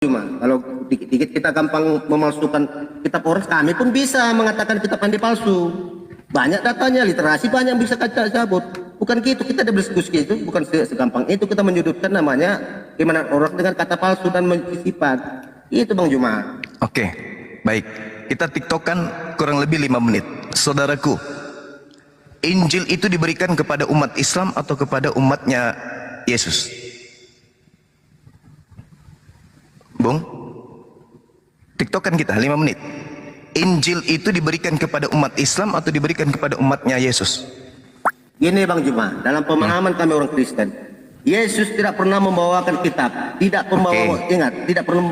Cuma kalau dikit-dikit kita gampang memalsukan kitab orang, kami pun bisa mengatakan kitab andi palsu. Banyak datanya, literasi banyak yang bisa kita cabut. Bukan gitu, kita ada berdiskusi itu, bukan segampang itu kita menyudutkan namanya gimana orang dengan kata palsu dan sifat. Itu Bang Juma. Oke, baik. Kita tiktokan kurang lebih 5 menit. Saudaraku, Injil itu diberikan kepada umat Islam atau kepada umatnya Yesus? Bung, tiktokan kita 5 menit. Injil itu diberikan kepada umat Islam atau diberikan kepada umatnya Yesus? Gini Bang Juma, dalam pemahaman kami orang Kristen, Yesus tidak pernah membawakan kitab, tidak membawa, ingat, tidak pernah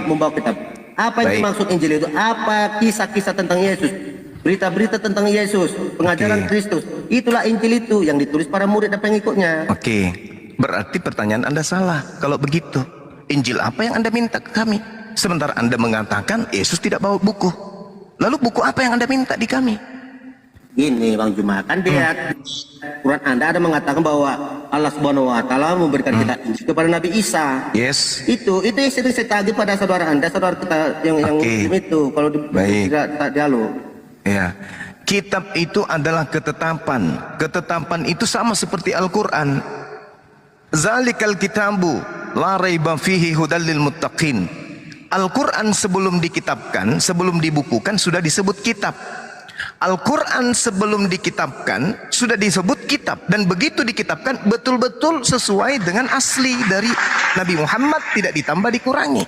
membawa kitab. Apa yang dimaksud Injil itu? Apa kisah-kisah tentang Yesus, berita-berita tentang Yesus, pengajaran Kristus? Itulah Injil itu yang ditulis para murid dan pengikutnya. Oke, berarti pertanyaan Anda salah kalau begitu. Injil apa yang Anda minta ke kami? Sementara Anda mengatakan Yesus tidak bawa buku. Lalu buku apa yang Anda minta di kami? Ini Bang Juma, kan dia Quran Anda ada mengatakan bahwa Allah Subhanahu wa taala memberikan kita Injil kepada Nabi Isa. Yes. Itu yang sering saya tagih pada saudara Anda, saudara kita yang muslim itu kalau tidak dialog. Ya. Kitab itu adalah ketetapan. Ketetapan itu sama seperti Al-Qur'an. Zalikal kitabu la raiba fihi hudal lil muttaqin. Al-Quran sebelum dikitabkan, sebelum dibukukan sudah disebut kitab. Al-Quran sebelum dikitabkan sudah disebut kitab, dan begitu dikitabkan betul-betul sesuai dengan asli dari Nabi Muhammad, tidak ditambah dikurangi.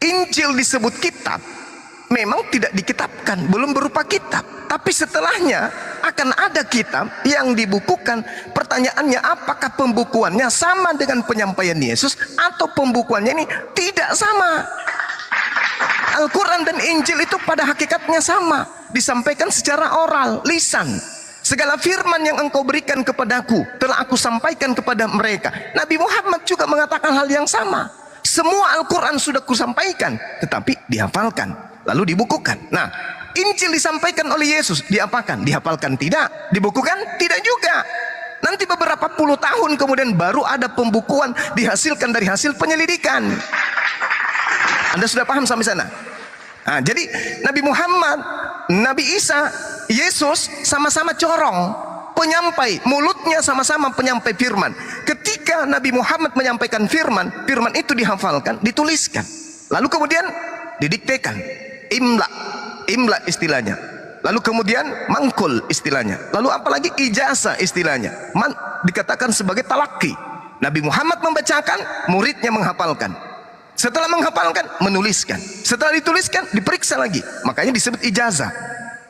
Injil disebut kitab, memang tidak dikitabkan, belum berupa kitab, tapi setelahnya akan ada kitab yang dibukukan. Pertanyaannya, apakah pembukuannya sama dengan penyampaian Yesus atau pembukuannya ini tidak sama? Al-Quran dan Injil itu pada hakikatnya sama, disampaikan secara oral, lisan. Segala firman yang engkau berikan kepadaku telah aku sampaikan kepada mereka. Nabi Muhammad juga mengatakan hal yang sama. Semua Al-Quran sudah kusampaikan, tetapi dihafalkan, lalu dibukukan. Nah, Injil disampaikan oleh Yesus, diapakan? Dihafalkan tidak, dibukukan tidak juga. Nanti beberapa puluh tahun kemudian baru ada pembukuan dihasilkan dari hasil penyelidikan. Anda sudah paham sampai sana? Nah, jadi Nabi Muhammad, Nabi Isa, Yesus sama-sama corong, penyampai, mulutnya sama-sama penyampai firman. Ketika Nabi Muhammad menyampaikan firman, firman itu dihafalkan, dituliskan, lalu kemudian didiktekan, imla istilahnya, lalu kemudian mangkul istilahnya, lalu apalagi ijazah istilahnya, dikatakan sebagai talaki. Nabi Muhammad membacakan, muridnya menghafalkan, setelah menghafalkan menuliskan, setelah dituliskan diperiksa lagi, makanya disebut ijazah.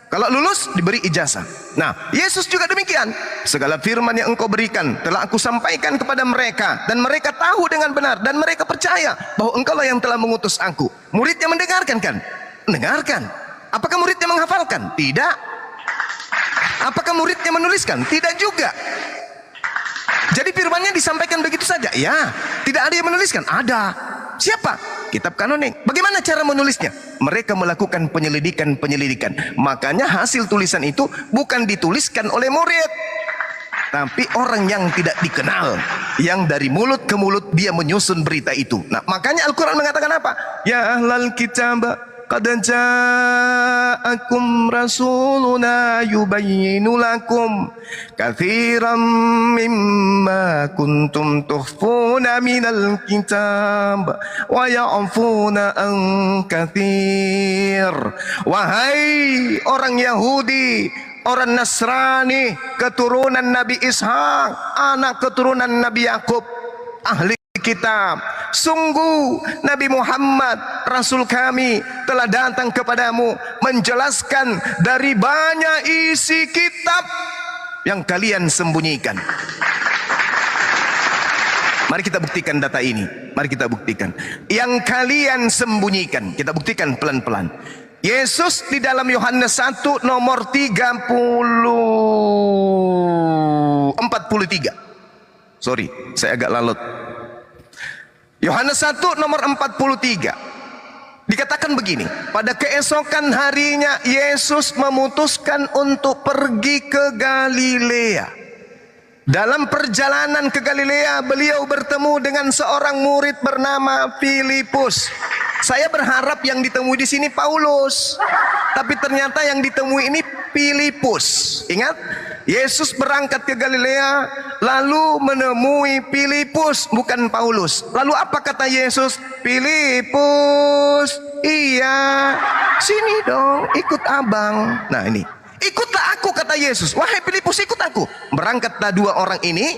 Kalau lulus diberi ijazah. Nah, Yesus juga demikian. Segala firman yang engkau berikan telah aku sampaikan kepada mereka, dan mereka tahu dengan benar, dan mereka percaya bahwa engkaulah yang telah mengutus aku. Muridnya mendengarkan kan? Mendengarkan. Apakah muridnya menghafalkan? Tidak. Apakah muridnya menuliskan? Tidak juga. Jadi firmannya disampaikan begitu saja? Ya. Tidak ada yang menuliskan? Ada. Siapa? Kitab kanonik. Bagaimana cara menulisnya? Mereka melakukan penyelidikan. Makanya hasil tulisan itu bukan dituliskan oleh murid, tapi orang yang tidak dikenal, yang dari mulut ke mulut dia menyusun berita itu. Nah, makanya Al-Quran mengatakan apa? Ya ahlal kitab, qad ja'akum rasuluna yubayyinu lakum katsiran mimma kuntum tukhfuna minal kitab wa ya'funa an katsir. Wahai orang Yahudi, orang Nasrani, keturunan Nabi Ishak, anak keturunan Nabi Yakub, ahli kitab, sungguh Nabi Muhammad Rasul kami telah datang kepadamu menjelaskan dari banyak isi kitab yang kalian sembunyikan. Mari kita buktikan data ini. Mari kita buktikan yang kalian sembunyikan. Kita buktikan pelan-pelan. Yesus di dalam Yohanes 1 nomor 43. Sorry, saya agak lalot. Yohanes 1 nomor 43 dikatakan begini, pada keesokan harinya Yesus memutuskan untuk pergi ke Galilea. Dalam perjalanan ke Galilea, beliau bertemu dengan seorang murid bernama Filipus. Saya berharap yang ditemui di sini Paulus, tapi ternyata yang ditemui ini Filipus. Ingat, Yesus berangkat ke Galilea, lalu menemui Filipus, bukan Paulus. Lalu apa kata Yesus? Filipus, iya, sini dong, ikut abang. Nah ini, ikutlah aku, kata Yesus. Wahai Filipus, ikut aku. Berangkatlah dua orang ini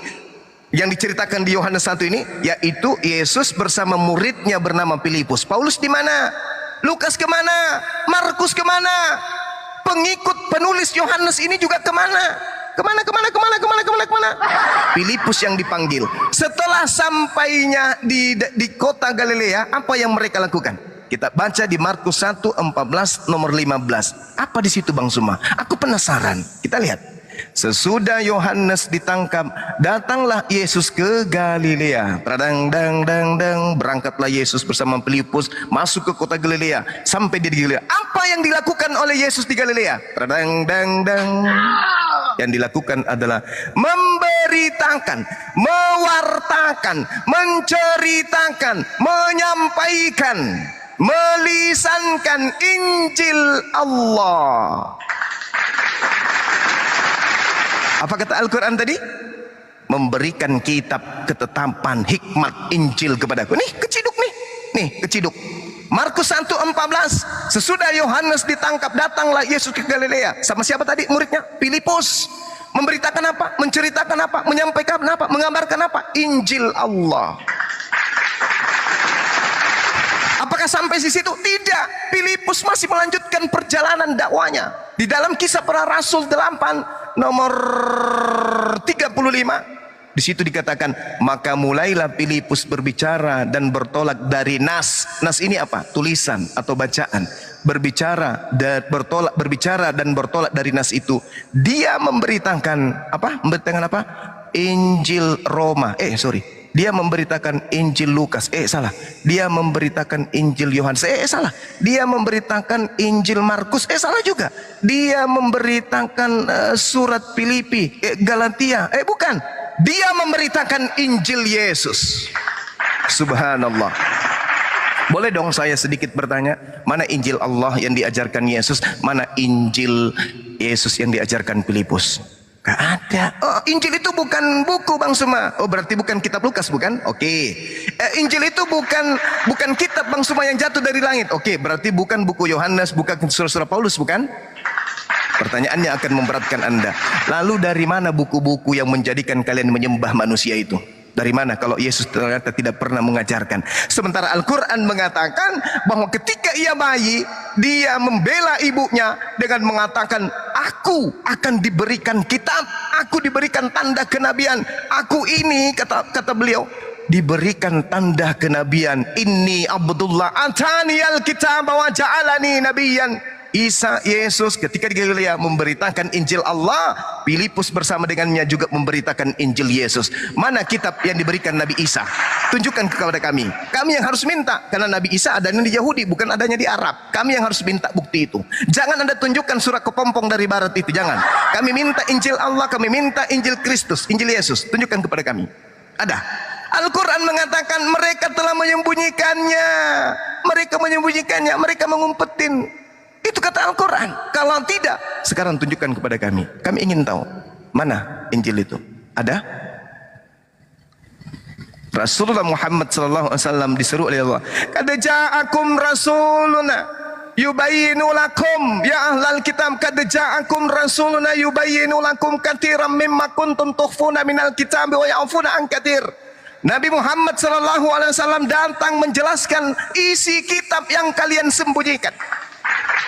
yang diceritakan di Yohanes 1 ini, yaitu Yesus bersama muridnya bernama Filipus. Paulus di mana? Lukas kemana? Markus kemana? Pengikut penulis Yohanes ini juga kemana? Kemana? Filipus yang dipanggil. Setelah sampainya di kota Galilea, apa yang mereka lakukan? Kita baca di Markus 1:14 nomor 15. Apa di situ Bang Suma? Aku penasaran. Kita lihat. Sesudah Yohanes ditangkap, datanglah Yesus ke Galilea. Berangkatlah Yesus bersama Filipus masuk ke kota Galilea. Sampai di Galilea, apa yang dilakukan oleh Yesus di Galilea? Yang dilakukan adalah memberitakan, mewartakan, menceritakan, menyampaikan, melisankan Injil Allah. Apa kata Al-Quran tadi? Memberikan kitab ketetapan hikmat Injil kepadaku. Nih keciduk nih keciduk. Markus 1:14. Sesudah Yohanes ditangkap, datanglah Yesus ke Galilea. Sama siapa tadi muridnya? Filipus. Memberitakan apa? Menceritakan apa? Menyampaikan apa? Mengabarkan apa? Injil Allah. Apakah sampai di situ? Tidak. Filipus masih melanjutkan perjalanan dakwanya. Di dalam Kisah Para Rasul 8 nomor 35, di situ dikatakan, maka mulailah Filipus berbicara dan bertolak dari nas. Nas ini apa? Tulisan atau bacaan. Berbicara dan bertolak dari nas itu. Dia memberitakan apa? Memberitakan apa? Injil Roma. Dia memberitakan Injil Lukas. Salah. Dia memberitakan Injil Yohanes. Salah. Dia memberitakan Injil Markus. Salah juga. Dia memberitakan surat Filipi, Galatia. Bukan. Dia memberitakan Injil Yesus. Subhanallah. Boleh dong saya sedikit bertanya, mana Injil Allah yang diajarkan Yesus, mana Injil Yesus yang diajarkan Filipus? Gak ada. Oh, Injil itu bukan buku Bang Suma. Oh, berarti bukan kitab Lukas, bukan? Oke. Injil itu bukan kitab Bang Suma yang jatuh dari langit. Oke, berarti bukan buku Yohanes, bukan surah-surah Paulus, bukan? Pertanyaannya akan memberatkan Anda. Lalu dari mana buku-buku yang menjadikan kalian menyembah manusia itu? Dari mana kalau Yesus ternyata tidak pernah mengajarkan? Sementara Al-Quran mengatakan bahwa ketika ia bayi, dia membela ibunya dengan mengatakan, aku akan diberikan kitab, aku diberikan tanda kenabian. Aku ini, kata beliau, diberikan tanda kenabian. Inni Abdullah ataniyal kitab wa ja'alani nabiyan. Isa, Yesus ketika di Galilea memberitakan Injil Allah. Filipus bersama dengannya juga memberitakan Injil Yesus. Mana kitab yang diberikan Nabi Isa? Tunjukkan kepada kami. Kami yang harus minta, karena Nabi Isa adanya di Yahudi, bukan adanya di Arab. Kami yang harus minta bukti itu. Jangan Anda tunjukkan surat kepompong dari barat itu, jangan. Kami minta Injil Allah, kami minta Injil Kristus, Injil Yesus. Tunjukkan kepada kami. Ada. Al-Quran mengatakan mereka telah menyembunyikannya. Mereka menyembunyikannya, mereka mengumpetin. Itu kata Al-Quran. Kalau tidak, sekarang tunjukkan kepada kami. Kami ingin tahu mana Injil itu. Ada? Rasulullah Muhammad SAW diseru oleh Allah. Qad ja'akum rasuluna yubayyinu lakum ya ahlal kitab, qad ja'akum rasuluna yubayyinu lakum katsiran mimma kuntum tukhfuna minal kitab wa ya'funa an katsir. Nabi Muhammad SAW datang menjelaskan isi kitab yang kalian sembunyikan.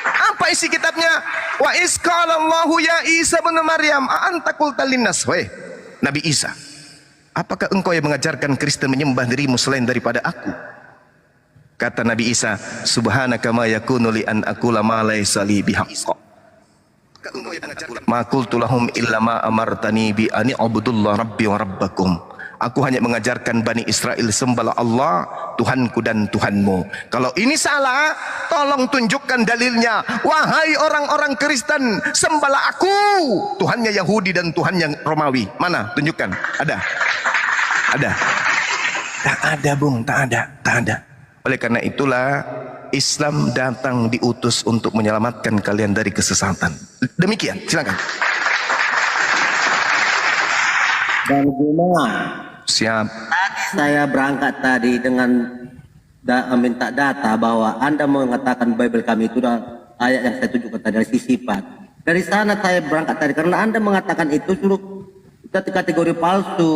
Apa isi kitabnya? Wa isqalallahu ya Isa bin Maryam a anta qulta linnas. Wahai Nabi Isa, apakah engkau yang mengajarkan Kristen menyembah dirimu selain daripada aku? Kata Nabi Isa, subhanaka ma yakunu li an aqula ma laysa li bihaqq. Ma qultu lahum illa ma amartani bi ani abudullah rabbi wa rabbakum. Aku hanya mengajarkan Bani Israel sembahlah Allah Tuhanku dan Tuhanmu. Kalau ini salah, tolong tunjukkan dalilnya. Wahai orang-orang Kristen, sembahlah aku, Tuhannya Yahudi dan Tuhannya Romawi. Mana? Tunjukkan. Ada? Ada? Tak ada, Bung. Tak ada. Tak ada. Oleh karena itulah Islam datang diutus untuk menyelamatkan kalian dari kesesatan. Demikian. Silakan. Dan Juma, Siap. saya berangkat tadi dengan minta data bahwa Anda mengatakan Bible kami itu adalah ayat yang saya tunjukkan tadi dari sisi sifat. Dari sana saya berangkat tadi karena Anda mengatakan itu sudah kategori palsu,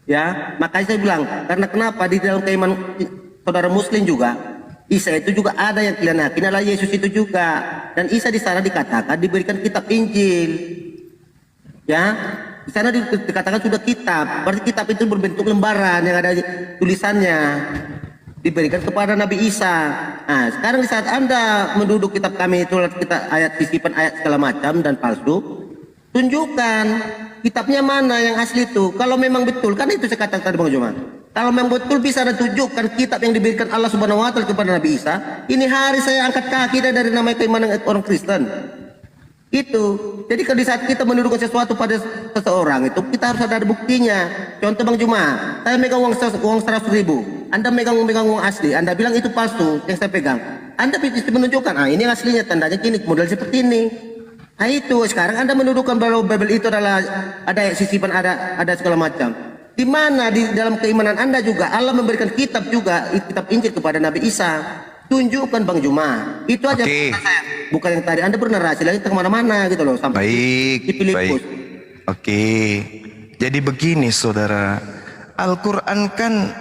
ya. Makanya saya bilang karena kenapa di dalam keimanan saudara Muslim juga Isa itu juga ada yang kalian yakini adalah Yesus itu juga, dan Isa di sana dikatakan diberikan kitab Injil, ya. Di sana dikatakan sudah kitab, berarti kitab itu berbentuk lembaran yang ada tulisannya, diberikan kepada Nabi Isa. Nah, sekarang di saat Anda menduduk kitab kami itu kita ayat sisipan ayat segala macam dan palsu, tunjukkan kitabnya mana yang asli itu. Kalau memang betul, kan itu saya katakan tadi Bang Juma. Kalau memang betul bisa Anda tunjukkan kitab yang diberikan Allah Subhanahu wa taala kepada Nabi Isa. Ini hari saya angkat kaki dari namanya keimanan orang Kristen. Itu. Jadi kalau di saat kita mendudukan sesuatu pada seseorang itu kita harus ada buktinya. Contoh Bang Juma, saya megang uang 100.000, Anda megang uang asli, Anda bilang itu palsu yang saya pegang. Anda bisa menunjukkan, ini aslinya, tandanya gini, model seperti ini. Nah itu sekarang Anda mendudukan bahwa Bible itu adalah ada sisipan, ada segala macam. Di mana di dalam keimanan Anda juga Allah memberikan kitab juga, kitab Injil kepada Nabi Isa. Tunjukkan Bang Juma. Itu aja. Oke. Bukan yang tadi Anda bernarasi lagi kemana-mana gitu loh sampai Baik, di Filipus. baik. Oke. Jadi begini saudara, Al-Quran kan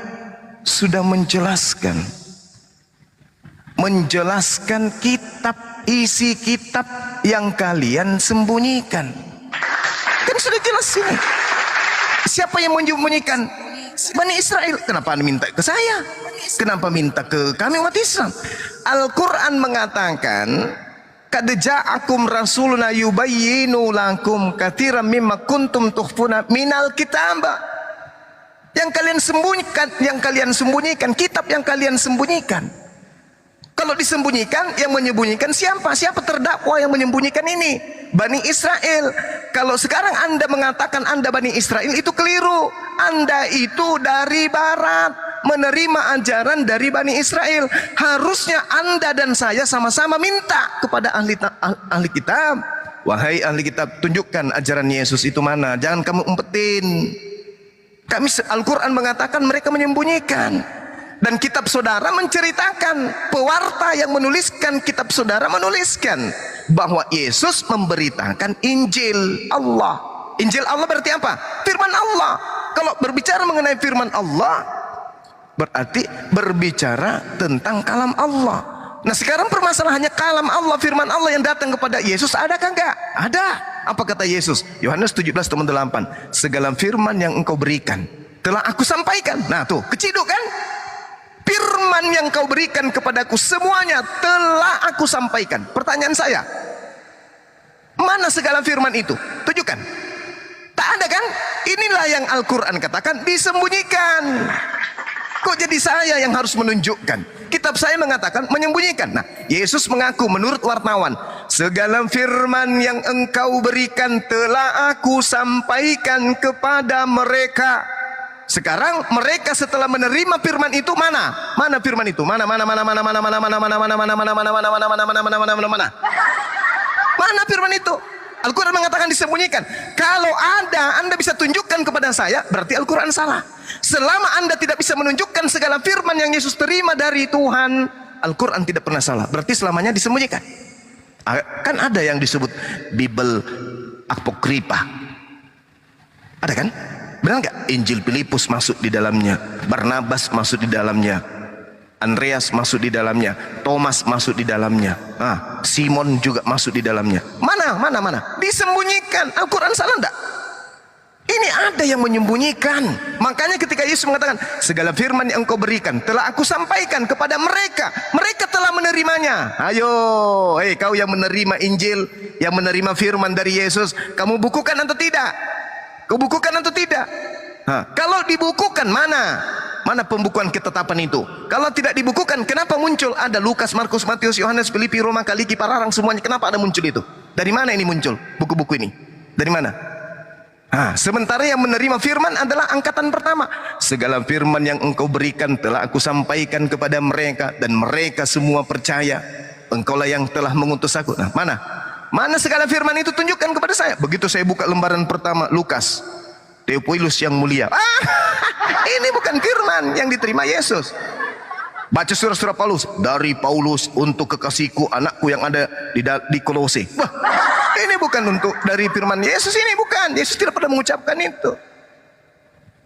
sudah menjelaskan kitab, isi kitab yang kalian sembunyikan. Kan sudah jelas ini. Siapa yang menyembunyikan? Bani Israel. Kenapa Anda minta ke saya? Kenapa minta ke kami umat Islam? Al-Quran mengatakan, "Qad ja'akum rasuluna yubayyinu lakum katsiran mimma kuntum tukhfuna minal kitab." Yang kalian sembunyikan, kitab yang kalian sembunyikan. Kalau disembunyikan, yang menyembunyikan siapa? Siapa terdakwa yang menyembunyikan ini? Bani Israel. Kalau sekarang Anda mengatakan Anda Bani Israel, itu keliru. Anda itu dari barat, menerima ajaran dari Bani Israel. Harusnya Anda dan saya sama-sama minta kepada ahli kitab. Wahai ahli kitab, tunjukkan ajaran Yesus itu mana. Jangan kamu umpetin. Al-Quran mengatakan mereka menyembunyikan. Dan kitab saudara menceritakan, pewarta yang menuliskan kitab saudara menuliskan bahwa Yesus memberitakan Injil Allah. Injil Allah berarti apa? Firman Allah. Kalau berbicara mengenai firman Allah, berarti berbicara tentang kalam Allah. Nah sekarang permasalahannya kalam Allah, firman Allah yang datang kepada Yesus, adakah enggak? Ada. Apa kata Yesus? Yohanes 17:8. Segala firman yang engkau berikan telah aku sampaikan. Nah tuh, keciduk kan? Firman yang kau berikan kepadaku semuanya telah aku sampaikan. Pertanyaan saya, mana segala firman itu? Tunjukkan. Tak ada kan? Inilah yang Al-Quran katakan disembunyikan. Kok jadi saya yang harus menunjukkan? Kitab saya mengatakan menyembunyikan. Nah, Yesus mengaku menurut wartawan, segala firman yang engkau berikan telah aku sampaikan kepada mereka. Sekarang mereka setelah menerima firman itu mana? Mana firman itu? Mana firman itu? Al-Quran mengatakan disembunyikan. Kalau ada, Anda bisa tunjukkan kepada saya, berarti Al-Quran salah. Selama Anda tidak bisa menunjukkan segala firman yang Yesus terima dari Tuhan, Al-Quran tidak pernah salah. Berarti selamanya disembunyikan. Kan ada yang disebut Bible Apokripa. Ada kan? Benar nggak? Injil Filipus masuk di dalamnya, Barnabas masuk di dalamnya, Andreas masuk di dalamnya, Thomas masuk di dalamnya, Simon juga masuk di dalamnya. Mana? Disembunyikan. Al-Quran salah enggak? Ini ada yang menyembunyikan. Makanya ketika Yesus mengatakan segala firman yang engkau berikan telah aku sampaikan kepada mereka, mereka telah menerimanya. Ayo, kau yang menerima Injil, yang menerima firman dari Yesus, kamu bukukan atau tidak? Kau bukukan atau tidak? Kalau dibukukan mana? Mana pembukuan ketetapan itu? Kalau tidak dibukukan, kenapa muncul? Ada Lukas, Markus, Matius, Yohanes, Filipi, Roma, Kaliki, Pararang, semuanya. Kenapa ada muncul itu? Dari mana ini muncul? Buku-buku ini. Dari mana? Sementara yang menerima firman adalah angkatan pertama. Segala firman yang engkau berikan telah aku sampaikan kepada mereka, dan mereka semua percaya. Engkaulah yang telah mengutus aku. Nah, mana? Mana segala firman itu? Tunjukkan kepada saya. Begitu saya buka lembaran pertama, Lukas, Theophilus yang mulia. Ini bukan firman yang diterima Yesus. Baca surah-surah Paulus, dari Paulus untuk kekasihku, anakku yang ada di Kolose. Wah, ini bukan untuk dari firman Yesus, ini bukan. Yesus tidak pernah mengucapkan itu.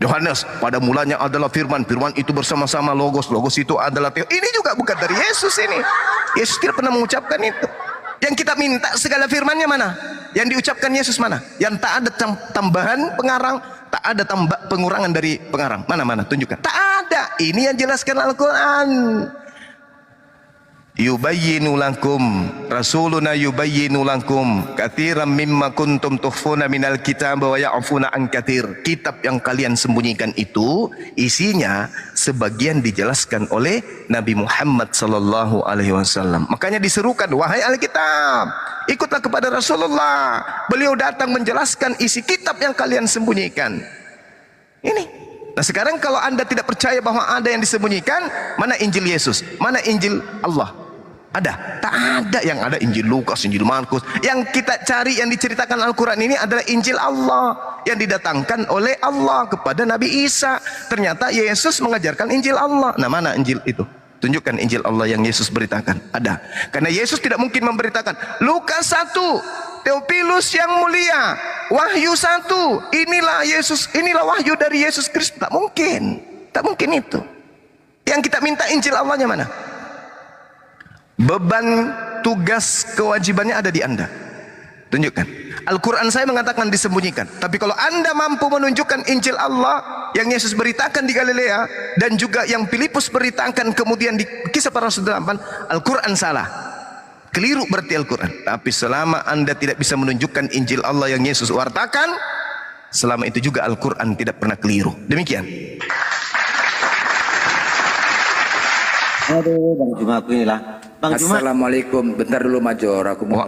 Yohanes, pada mulanya adalah firman, firman itu bersama-sama logos, logos itu adalah Theo. Ini juga bukan dari Yesus ini. Yesus tidak pernah mengucapkan itu. Yang kita minta segala firmannya mana? Yang diucapkan Yesus mana? Yang tak ada tambahan pengarang, tak ada pengurangan dari pengarang. Mana tunjukkan. Tak ada. Ini yang jelaskan Al-Quran. Yubayyinu lakum, rasuluna yubayyinu lakum katsiran mimma kuntum tukhfuna minal kitab wa ya'funa an katsir. Kitab yang kalian sembunyikan itu isinya sebagian dijelaskan oleh Nabi Muhammad sallallahu alaihi wasallam. Makanya diserukan, wahai Alkitab, ikutlah kepada Rasulullah. Beliau datang menjelaskan isi kitab yang kalian sembunyikan. Ini. Nah, sekarang kalau Anda tidak percaya bahwa ada yang disembunyikan, mana Injil Yesus? Mana Injil Allah? Ada? Tak ada. Yang ada Injil Lukas, Injil Markus. Yang kita cari yang diceritakan Al-Quran ini adalah Injil Allah yang didatangkan oleh Allah kepada Nabi Isa. Ternyata Yesus mengajarkan Injil Allah. Nah, mana Injil itu? Tunjukkan Injil Allah yang Yesus beritakan. Ada. Karena Yesus tidak mungkin memberitakan Lukas 1, Theophilus yang mulia, Wahyu 1, inilah Yesus, inilah wahyu dari Yesus Kristus. Tak mungkin. Tak mungkin itu. Yang kita minta Injil Allahnya mana? Beban, tugas, kewajibannya ada di Anda. Tunjukkan. Al-Quran saya mengatakan disembunyikan. Tapi kalau Anda mampu menunjukkan Injil Allah yang Yesus beritakan di Galilea, dan juga yang Filipus beritakan kemudian di Kisah Para Rasul 8, Al-Quran salah. Keliru berarti Al-Quran. Tapi selama Anda tidak bisa menunjukkan Injil Allah yang Yesus wartakan, selama itu juga Al-Quran tidak pernah keliru. Demikian. Aduh, Bang Juma aku inilah. Bang Juma. Assalamualaikum. Bentar dulu Major, aku mau